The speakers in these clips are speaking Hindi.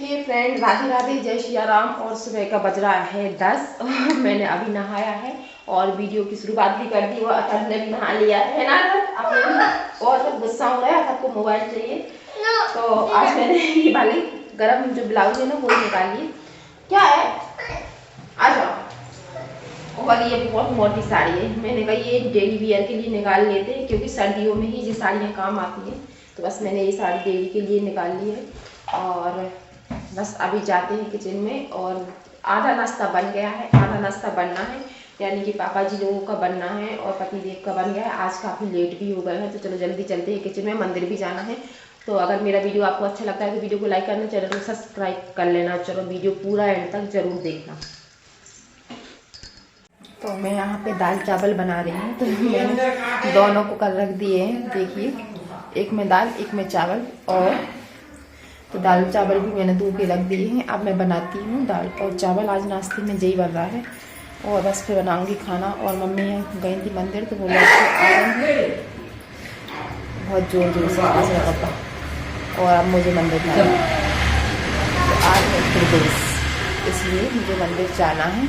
हे फ्रेंड, राधे राधे, जय श्री राम। और सुबह का बज रहा है 10 और मैंने अभी नहाया है और वीडियो की शुरुआत भी कर दी। वो अथर ने भी नहा लिया है ना आपने भी। और सब गुस्सा हो रहा है, अथर को मोबाइल चाहिए। तो आज मैंने ये वाली गरम जो ब्लाउज है ना वो निकाल ली। क्या है, आ जाओ। और ये बहुत मोटी साड़ी है, मैंने कहा ये डेली वियर के लिए निकाल लेते हैं क्योंकि सर्दियों में ही ये साड़ियाँ काम आती हैं। तो बस मैंने ये साड़ी डेली के लिए निकाल ली है। और बस अभी जाते हैं किचन में। और आधा नाश्ता बन गया है, आधा नाश्ता बनना है, यानी कि पापा जी लोगों का बनना है और पतिदेव का बन गया है। आज काफ़ी लेट भी हो गए हैं, तो चलो जल्दी चलते हैं किचन में, मंदिर भी जाना है। तो अगर मेरा वीडियो आपको अच्छा लगता है तो वीडियो को लाइक करना, चैनल को सब्सक्राइब कर लेना। चलो वीडियो पूरा एंड तक जरूर देखना। तो मैं यहाँ पे दाल चावल बना रही हूँ, तो मैंने दोनों को कर रख दिए हैं। देखिए, एक में दाल एक में चावल। और तो दाल चावल भी मैंने धो के रख दिए हैं। अब मैं बनाती हूँ दाल और चावल। आज नाश्ते में यही बन रहा है और बस फिर बनाऊंगी खाना। और मम्मी गई थी मंदिर, तो वो लोग आ रहे हैं बहुत जोर जोर से आज पापा। और अब मुझे मंदिर जाना है, तो आज मैं प्रदेश, इसलिए मुझे मंदिर जाना है।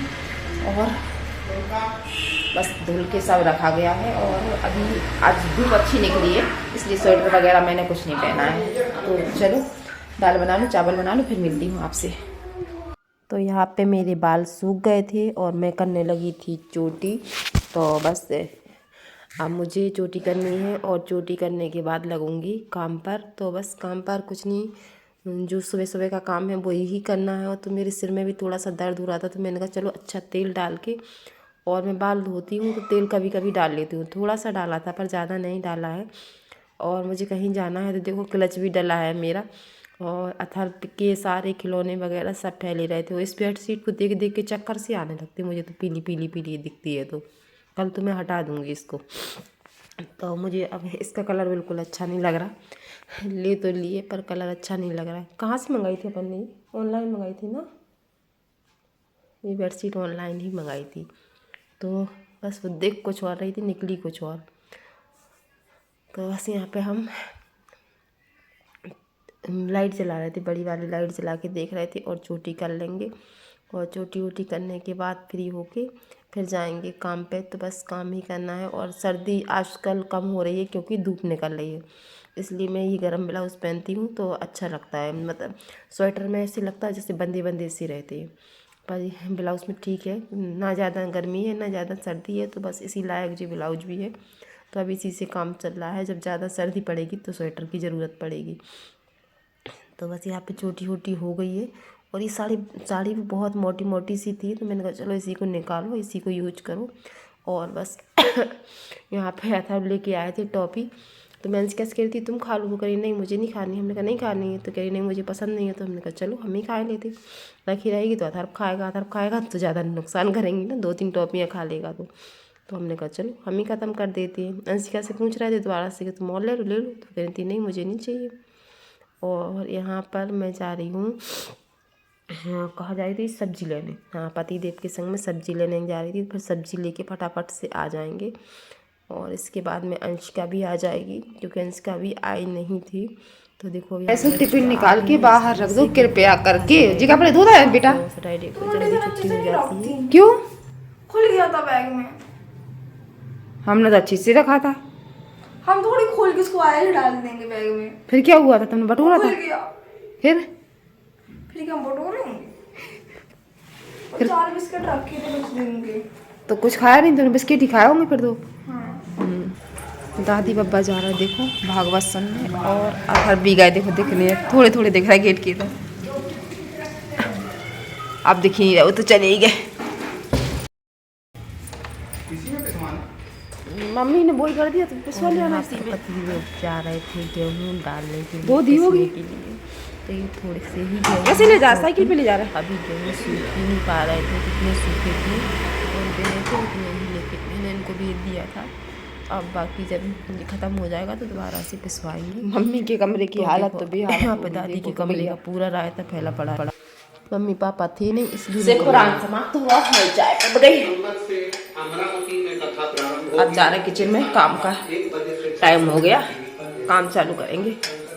और बस धुल के सब रखा गया है। और अभी आज धूप अच्छी निकली है, इसलिए स्वेटर वगैरह मैंने कुछ नहीं पहना है। तो चलो दाल बना लूँ, चावल बना लूँ, फिर मिलती हूँ आपसे। तो यहाँ पे मेरे बाल सूख गए थे और मैं करने लगी थी चोटी। तो बस अब मुझे चोटी करनी है और चोटी करने के बाद लगूंगी काम पर। तो बस काम पर कुछ नहीं, जो सुबह सुबह का काम है वो ही करना है। और तो मेरे सिर में भी थोड़ा सा दर्द हो रहा था, तो मैंने कहा चलो अच्छा तेल डाल के, और मैं बाल धोती हूँ तो तेल कभी कभी डाल लेती हूँ। थोड़ा सा डाला था पर ज़्यादा नहीं डाला है। और मुझे कहीं जाना है, तो देखो क्लच भी डला है मेरा। और अथर के सारे खिलौने वगैरह सब फैले रहे थे। इस बेडशीट को देख देख के चक्कर से आने लगते मुझे, तो पीली पीली पीली दिखती है। तो कल तो मैं हटा दूँगी इसको। तो मुझे अब इसका कलर बिल्कुल अच्छा नहीं लग रहा। ले तो लिए पर कलर अच्छा नहीं लग रहा है। कहाँ से मंगाई थी अपन ने? ऑनलाइन मंगाई थी ना, ये बेडशीट ऑनलाइन ही मंगाई थी। तो बस वो देख कुछ और रही थी, निकली कुछ और। तो बस यहाँ पे हम लाइट जला रहे थे, बड़ी वाली लाइट जला के देख रहे थे। और चोटी कर लेंगे, और चोटी वोटी करने के बाद फ्री होके फिर जाएंगे काम पे। तो बस काम ही करना है। और सर्दी आजकल कम हो रही है क्योंकि धूप निकल रही है, इसलिए मैं ये गर्म ब्लाउज़ पहनती हूँ तो अच्छा लगता है। मतलब स्वेटर में ऐसे लगता है जैसे बंदे बंदे से रहते हैं, पर ब्लाउज़ में ठीक है, ना ज़्यादा गर्मी है ना ज़्यादा सर्दी है। तो बस इसी लायक जो ब्लाउज भी है। तो अब इसी से काम चल रहा है। जब ज़्यादा सर्दी पड़ेगी तो स्वेटर की ज़रूरत पड़ेगी। तो बस यहाँ पे चोटी वोटी हो गई है। और ये साड़ी भी बहुत मोटी मोटी सी थी, तो मैंने कहा चलो इसी को निकालो, इसी को यूज करो। और बस यहाँ पे था, लेके आए थे टॉफ़ी। तो मैं कैसे कह रही थी तुम खा लो, वो करी नहीं मुझे नहीं खानी। हमने कहा नहीं खानी है, तो कह रही नहीं मुझे पसंद नहीं है। तो हमने कहा चलो हम ही खा लेते, रखी रहेगी तो अथर्व खाएगा तो ज़्यादा नुकसान करेंगी ना, 2-3 टॉफ़ियाँ खा लेगा। तो हमने कहा चलो हम ही ख़त्म कर देते हैं। अंशिका से पूछ रहे थे दोबारा से कि तुम और ले लो। तो कह रही थी नहीं मुझे नहीं चाहिए। और यहाँ पर मैं जा रही हूँ, हाँ कहाँ जा रही थी, सब्जी लेने। हाँ पति देव के संग में सब्जी लेने जा रही थी। फिर सब्जी लेके फटाफट से आ जाएंगे। और इसके बाद में अंशिका भी आ जाएगी, क्योंकि अंशिका भी आई नहीं थी। तो देखो ऐसे टिफिन निकाल के बाहर रख दो कृपया करके। जी कपड़े धो रहा है बेटा, सैटरडे को जल्दी छुट्टी हो जाती है। क्यों? खुल गया था बैग में। हमने तो अच्छी से रखा था। हम थोड़ी खोल के इसको आए डाल देंगे बैग में। फिर क्या हुआ था, तुमने बटोरा था? खुल गया। फिर क्या हम बटोरेंगे? और 4 बिस्किट रखे थे कुछ दिन के। तो कुछ खाया नहीं तुमने? बिस्किट ही खाए होंगे फिर तो। हाँ। दादी बब्बा जा रहा है देखो भागवत सुनने। और अथर भी गए देखो, दिखने थोड़े थोड़े दिख रहा है गेट की। तो अब दिख ही नहीं रहा, वो तो चले ही गए। मम्मी ने बोल कर दिया तो पिसवा लेना। पति लोग जा रहे थे गेहूँ डालने के लिए, 2 दी होगी के लिए। तो ये थोड़े से ही गेहूँ कैसे ले जा, साइकिल पे ले जा रहा है। अभी गेहूँ सूख ही नहीं पा रहे थे, कितने सूखे थे। और देने थे उतने ही लेके मैंने इनको भी दिया था। अब बाकी जब ख़त्म हो जाएगा तो दोबारा से पिसवाएंगे। मम्मी के कमरे की हालत तो भी यहाँ पे दादी के कमरे का पूरा रायता फैला पड़ा। मम्मी पापा थे नहीं, इसलिए कुरान समाप्त हुआ, मैं चाय पड़ गई। अब जा रहे किचन में, काम का टाइम हो गया, काम चालू करेंगे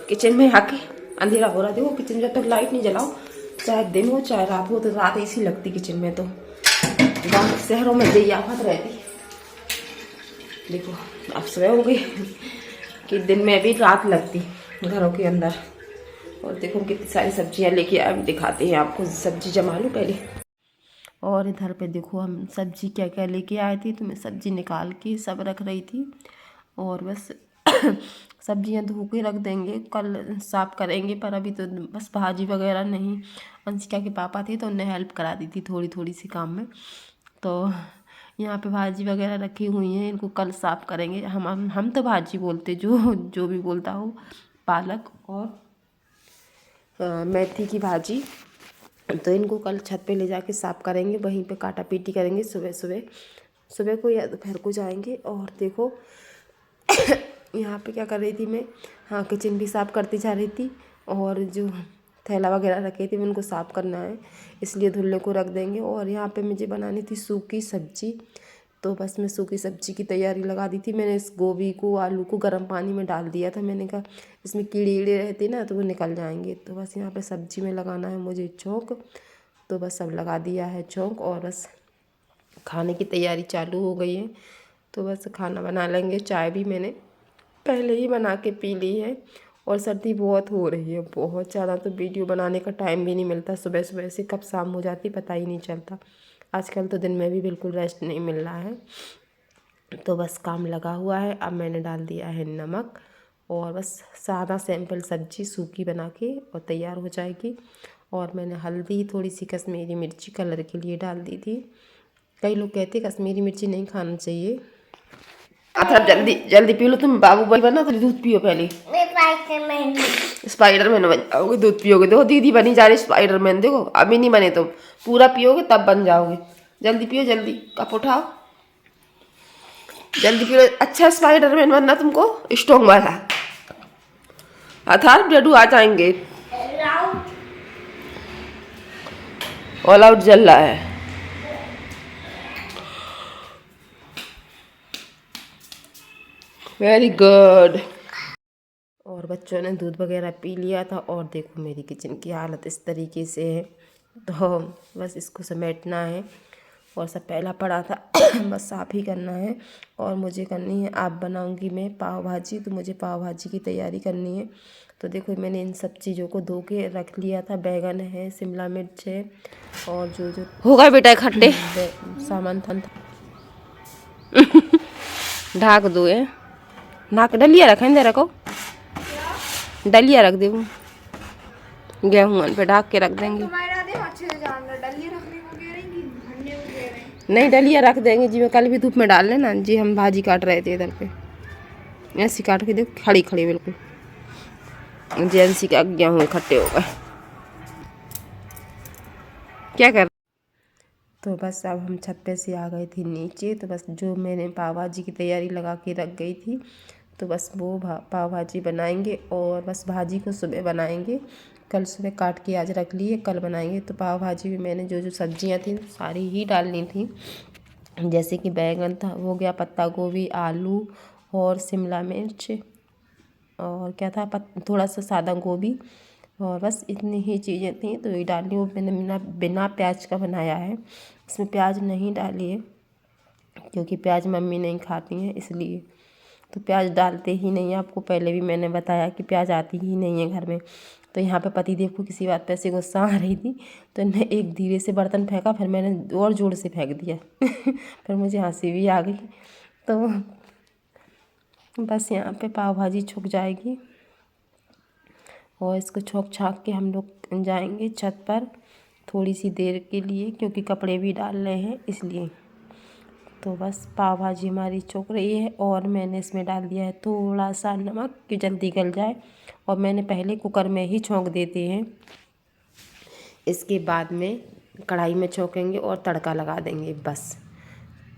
किचन में आके। अंधेरा हो रहा है। देखो किचन जब तक लाइट नहीं जलाओ, चाहे दिन हो चाहे रात हो, तो रात ऐसी लगती किचन में। तो गाँव शहरों में यही आफत रहती। देखो अब सुबह हो गई कि दिन में भी रात लगती घरों के अंदर। और देखो कितनी सारी सब्जियां लेके आए, दिखाते हैं आपको। सब्जी जमा लूँ पहले। और इधर पे देखो हम सब्जी क्या क्या लेके आए थे, तो मैं सब्जी निकाल के सब रख रही थी। और बस सब्जियां धो के रख देंगे, कल साफ करेंगे। पर अभी तो बस भाजी वगैरह नहीं, अंशिका के पापा थे तो उन्हें हेल्प करा दी थी थोड़ी थोड़ी सी काम में। तो यहाँ पे भाजी वगैरह रखी हुई हैं, इनको कल साफ करेंगे। हम तो भाजी बोलते, जो भी बोलता हो। पालक और मेथी की भाजी। तो इनको कल छत पे ले जाके साफ करेंगे, वहीं पे काटा पीटी करेंगे। सुबह को या दोपहर को जाएंगे। और देखो यहाँ पे क्या कर रही थी मैं, हाँ किचन भी साफ़ करती जा रही थी। और जो थैला वगैरह रखे थे उनको साफ़ करना है, इसलिए धुलने को रख देंगे। और यहाँ पे मुझे बनानी थी सूखी सब्जी। तो बस मैं सूखी सब्जी की तैयारी लगा दी थी। मैंने इस गोभी को आलू को गर्म पानी में डाल दिया था। मैंने कहा इसमें कीड़े वीड़े रहते ना तो वो निकल जाएंगे। तो बस यहाँ पे सब्जी में लगाना है मुझे चौंक। तो बस सब लगा दिया है चौंक, और बस खाने की तैयारी चालू हो गई है। तो बस खाना बना लेंगे। चाय भी मैंने पहले ही बना के पी ली है। और सर्दी बहुत हो रही है, बहुत ज़्यादा। तो वीडियो बनाने का टाइम भी नहीं मिलता, सुबह सुबह से कब शाम हो जाती पता ही नहीं चलता। आजकल तो दिन में भी बिल्कुल रेस्ट नहीं मिल रहा है। तो बस काम लगा हुआ है। अब मैंने डाल दिया है नमक, और बस सादा सिंपल सब्जी सूखी बना के और तैयार हो जाएगी। और मैंने हल्दी, थोड़ी सी कश्मीरी मिर्ची कलर के लिए डाल दी थी। कई लोग कहते हैं कश्मीरी मिर्ची नहीं खाना चाहिए। अच्छा जल्दी जल्दी पी लो, तुम बाबू भाई बना तो दूध पियो पहले। स्पाइडरमैन बन जाओगे दूध पियोगे। देखो दीदी बनी जा रही स्पाइडरमैन। देखो अभी नहीं बने, तुम पूरा पियोगे तब बन जाओगे। जल्दी पियो, जल्दी कप उठाओ, जल्दी पियो। अच्छा स्पाइडरमैन बनना तुमको, स्ट्रॉन्ग वाला। अथार डेडू आ जाएंगे। ऑल आउट जल रहा है। Very good. और बच्चों ने दूध वगैरह पी लिया था। और देखो मेरी किचन की हालत इस तरीके से है। तो बस इसको समेटना है। और सब पहला पड़ा था बस साफ़ ही करना है। और मुझे करनी है, आप बनाऊंगी मैं पाव भाजी। तो मुझे पाव भाजी की तैयारी करनी है। तो देखो मैंने इन सब चीज़ों को धो के रख लिया था। बैगन है, शिमला मिर्च है, और जो जो होगा बेटा खट्टे सामान था ढाक दो। ये नाक डलिया रखें दे रखो, डलिया रख दे गेहूं पे ढाक के रख देंगे। नहीं डलिया रख देंगे जी, मैं कल भी धूप में डाल लेना जी। हम भाजी काट रहे थे इधर पे, ऐसी काट के देखो खड़ी खड़ी बिल्कुल। जेंसी का गेहूं इकट्ठे हो गए, क्या कर। तो बस अब हम छत पे से आ गए थे नीचे। तो बस जो मैंने पाव भाजी की तैयारी लगा के रख गई थी, तो बस वो पाव भाजी बनाएंगे। और बस भाजी को सुबह बनाएंगे, कल सुबह काट के आज रख लिए, कल बनाएंगे। तो पाव भाजी में मैंने जो जो सब्जियां थी सारी ही डालनी थी। जैसे कि बैगन था, हो गया पत्ता गोभी, आलू और शिमला मिर्च, और क्या था थोड़ा सा सादा गोभी। और बस इतनी ही चीज़ें थी तो ये डाली। वो मैंने बिना प्याज का बनाया है, इसमें प्याज नहीं डाली है क्योंकि प्याज मम्मी नहीं खाती हैं इसलिए। तो प्याज डालते ही नहीं है, आपको पहले भी मैंने बताया कि प्याज आती ही नहीं है घर में। तो यहाँ पे पतिदेव को किसी बात पे ऐसे गुस्सा आ रही थी, तो इन्हें एक धीरे से बर्तन फेंका, फिर मैंने और जोर से फेंक दिया फिर मुझे हंसी भी आ गई। तो बस यहाँ पे पाव भाजी छुक जाएगी। और इसको छोंक छाक के हम लोग जाएंगे छत पर थोड़ी सी देर के लिए, क्योंकि कपड़े भी डाल रहे हैं इसलिए। तो बस पाव भाजी हमारी छोक रही है। और मैंने इसमें डाल दिया है थोड़ा सा नमक कि जल्दी गल जाए। और मैंने पहले कुकर में ही छोंक देते हैं, इसके बाद में कढ़ाई में छोंकेंगे और तड़का लगा देंगे बस।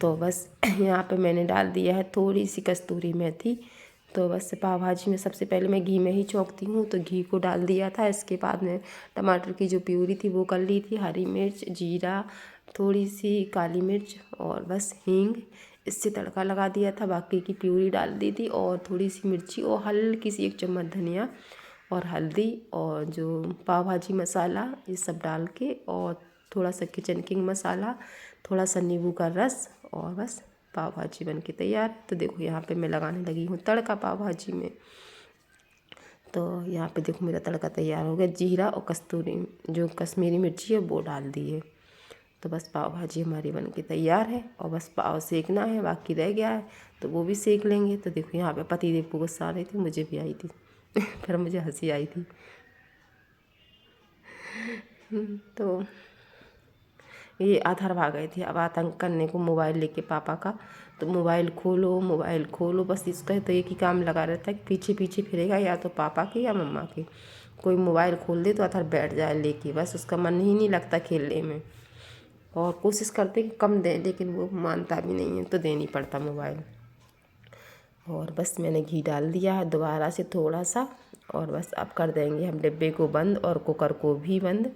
तो बस यहाँ पे मैंने डाल दिया है थोड़ी सी कस्तूरी मेथी। तो बस पाव भाजी में सबसे पहले मैं घी में ही छोंकती हूँ, तो घी को डाल दिया था। इसके बाद में टमाटर की जो प्यूरी थी वो कर ली थी, हरी मिर्च, जीरा, थोड़ी सी काली मिर्च और बस हींग, इससे तड़का लगा दिया था। बाकी की प्यूरी डाल दी थी और थोड़ी सी मिर्ची और हल्की सी 1 चम्मच धनिया। और हल्दी और जो पाव भाजी मसाला ये सब डाल के, और थोड़ा सा किचन किंग मसाला, थोड़ा सा नींबू का रस, और बस पाव भाजी बन के तैयार। तो देखो यहाँ पे मैं लगाने लगी हूँ तड़का पाव भाजी में। तो यहाँ पे देखो मेरा तड़का तैयार हो गया। जीरा और कस्तूरी जो कश्मीरी मिर्ची है वो डाल दी है। तो बस पाव भाजी हमारी बन के तैयार है, और बस पाव सेकना है, बाकी रह गया है तो वो भी सेक लेंगे। तो देखो यहाँ पे पतिदेव को गुस्सा आ रही थी, मुझे भी आई थी फिर मुझे हंसी आई थी। तो ये आधार भाग गए थे, अब आतंक करने को मोबाइल लेके पापा का। तो मोबाइल खोलो बस इसका तो एक ही काम लगा रहता है कि पीछे पीछे फिरेगा, या तो पापा के या मम्मा के। कोई मोबाइल खोल दे तो अथर बैठ जाए लेके, बस उसका मन ही नहीं लगता खेलने में। और कोशिश करते कि कम दें, लेकिन वो मानता भी नहीं है तो देनी पड़ता मोबाइल। और बस मैंने घी डाल दिया है दोबारा से थोड़ा सा, और बस अब कर देंगे हम डिब्बे को बंद और कुकर को भी बंद।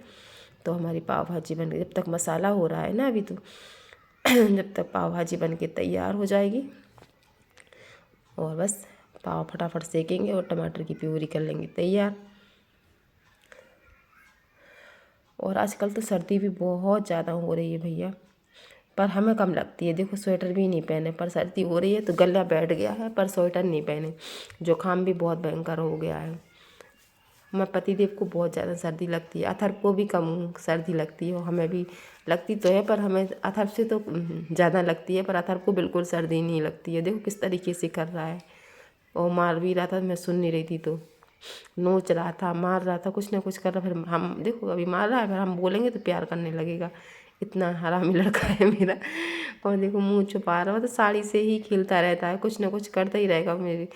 तो हमारी पाव भाजी बन गई। जब तक मसाला हो रहा है ना अभी तो जब तक पाव भाजी बन के तैयार हो जाएगी, और बस पाव फटाफट सेकेंगे और टमाटर की प्यूरी कर लेंगे तैयार। और आजकल तो सर्दी भी बहुत ज़्यादा हो रही है भैया, पर हमें कम लगती है। देखो स्वेटर भी नहीं पहने, पर सर्दी हो रही है तो गला बैठ गया है, पर स्वेटर नहीं पहने। जुकाम भी बहुत भयंकर हो गया है। हमारे पतिदेव को बहुत ज़्यादा सर्दी लगती है, अथर्व को भी कम सर्दी लगती है, और हमें भी लगती तो है, पर हमें अथर्व से तो ज़्यादा लगती है, पर अथर्व को बिल्कुल सर्दी नहीं लगती है। देखो किस तरीके से कर रहा है, और मार भी रहा था, मैं सुन नहीं रही थी तो नोच रहा था, मार रहा था, कुछ ना कुछ कर रहा। फिर हम देखो अभी मार रहा है, फिर हम बोलेंगे तो प्यार करने लगेगा। इतना हरामी लड़का है मेरा। और देखो मुंह छुपा रहा हो तो साड़ी से ही खेलता रहता है, कुछ ना कुछ करता ही रहेगा मेरे।